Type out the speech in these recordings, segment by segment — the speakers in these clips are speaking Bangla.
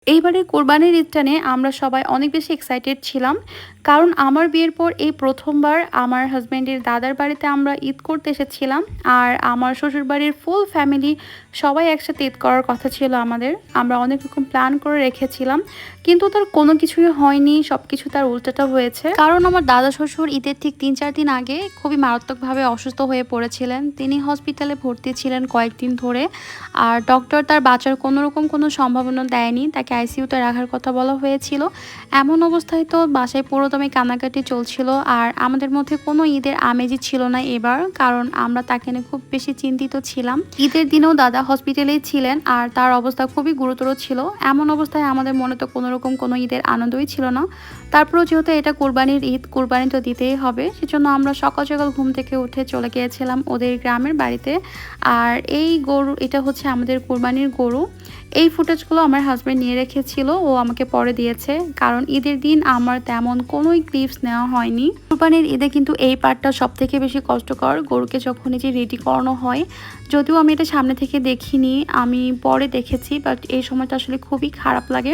এইবারের কোরবানির ঈদটা নিয়ে আমরা সবাই অনেক বেশি এক্সাইটেড ছিলাম। কারণ আমার বিয়ের পর এই প্রথমবার আমার হাসব্যান্ডের দাদার বাড়িতে আমরা ঈদ করতে এসেছিলাম। আর আমার শ্বশুরবাড়ির ফুল ফ্যামিলি সবাই একসাথে ঈদ করার কথা ছিল আমাদের। আমরা অনেক রকম প্ল্যান করে রেখেছিলাম, কিন্তু তার কোনো কিছুই হয়নি, সব কিছু তার উল্টাটা হয়েছে। কারণ আমার দাদা শ্বশুর ঈদের ঠিক ৩-৪ দিন আগে খুবই মারাত্মকভাবে অসুস্থ হয়ে পড়েছিলেন। তিনি হসপিটালে ভর্তি ছিলেন কয়েকদিন ধরে। আর ডক্টর তার বাঁচার কোনোরকম কোনো সম্ভাবনা দেয়নি, তাকে আইসিইউতে রাখার কথা বলা হয়েছিল। এমন অবস্থায় তো বাসায় পুরোদমে কান্নাকাটি চলছিল। আর আমাদের মধ্যে কোনো ঈদের আমেজই ছিল না এবার, কারণ আমরা তাকে নিয়ে খুব বেশি চিন্তিত ছিলাম। ঈদের দিনেও দাদা হসপিটালেই ছিলেন আর তার অবস্থা খুবই গুরুতর ছিল। এমন অবস্থায় আমাদের মনে তো কোনোরকম কোনো ঈদের আনন্দই ছিল না। তারপরেও যেহেতু এটা কোরবানির ঈদ, কোরবানি তো দিতেই হবে, সেজন্য আমরা সকাল সকাল ঘুম থেকে উঠে চলে গিয়েছিলাম ওদের গ্রামের বাড়িতে। আর এই গরু, এটা হচ্ছে আমাদের কোরবানির গরু। এই ফুটেজগুলো আমার হাজব্যান্ড নিয়ে রেখেছিল, ও আমাকে পরে দিয়েছে, কারণ ঈদের দিন আমার তেমন কোনোই ক্লিপস নেওয়া হয়নি। কোরবানির ঈদে কিন্তু এই পার্টটা সব থেকে বেশি কষ্টকর, গরুকে যখন এই যে রেডি করানো হয়। যদিও আমি এটা সামনে থেকে দেখিনি, আমি পরে দেখেছি, বাট এই সময়টা আসলে খুবই খারাপ লাগে।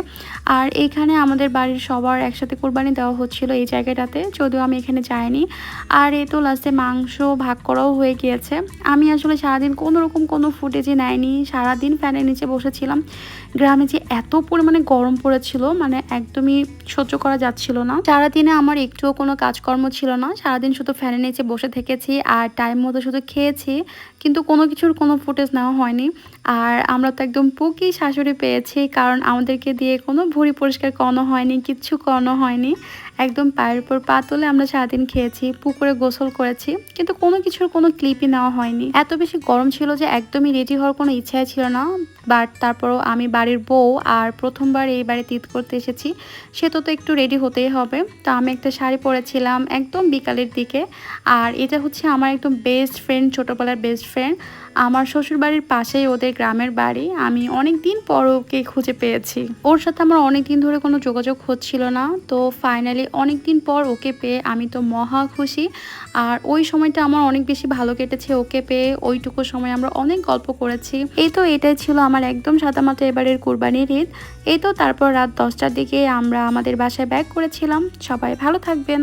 আর এইখানে আমাদের বাড়ির সবার একসাথে কোরবানি দেওয়া হচ্ছিল এই জায়গাটাতে, যদিও আমি এখানে যাইনি। আর এই তো লাস্টে মাংস ভাগ করাও হয়ে গিয়েছে। আমি আসলে সারাদিন কোনোরকম কোনো ফুটেজই নেয়নি, সারাদিন ফ্যানের নিচে বসেছিলাম। গ্রামে যে এত পরিমাণে গরম পড়েছিল, মানে একদমই সহ্য করা যাচ্ছিল না। সারাদিনে আমার একটুও কোনো কাজকর্ম ছিল না, সারাদিন শুধু ফ্যানের নিচে বসে থেকেছি আর টাইম মতো শুধু খেয়েছি, কিন্তু কোনো কিছুর কোনো ফুটেজ নেওয়া হয়নি। আর আমরা তো একদম পুকি শাশুড়ি পেয়েছি, কারণ আমাদেরকে দিয়ে কোনো ভুঁড়ি পরিষ্কার করানো হয়নি, কিচ্ছু করানো হয়নি। একদম পায়ের উপর পা তুলে আমরা সারাদিন খেয়েছি, পুকুরে গোসল করেছি, কিন্তু কোনো কিছুর কোনো ক্লিপই নেওয়া হয়নি। এত বেশি গরম ছিল যে একদমই রেডি হওয়ার কোনো ইচ্ছাই ছিল না। বাট তারপরও আমি বাড়ির বউ আর প্রথমবার এই বাড়িতে ঈদ করতে এসেছি, সে তো একটু রেডি হতেই হবে। তো আমি একটা শাড়ি পরেছিলাম একদম বিকালের দিকে। আর এটা হচ্ছে আমার একদম বেস্ট ফ্রেন্ড, ছোটোবেলার বেস্ট ফ্রেন্ড। আমার শ্বশুরবাড়ির পাশেই ওদের গ্রামের বাড়ি। আমি অনেক দিন পর ওকে খুঁজে পেয়েছি। ওর সাথে আমার অনেক দিন ধরে কোনো যোগাযোগ হচ্ছিল না, তো ফাইনালি অনেক দিন পর ওকে পেয়ে আমি তো মহা খুশি। আর ওই সময়টা আমার অনেক বেশি ভালো কেটেছে ওকে পেয়ে। ওইটুকু সময় আমরা অনেক গল্প করেছি। এই তো এটাই ছিল আমার একদম সাদামাটা এবারের কোরবানির ঈদ। এই তো তারপর রাত 10টার দিকে আমরা আমাদের বাসায় ব্যাক করেছিলাম। সবাই ভালো থাকবেন।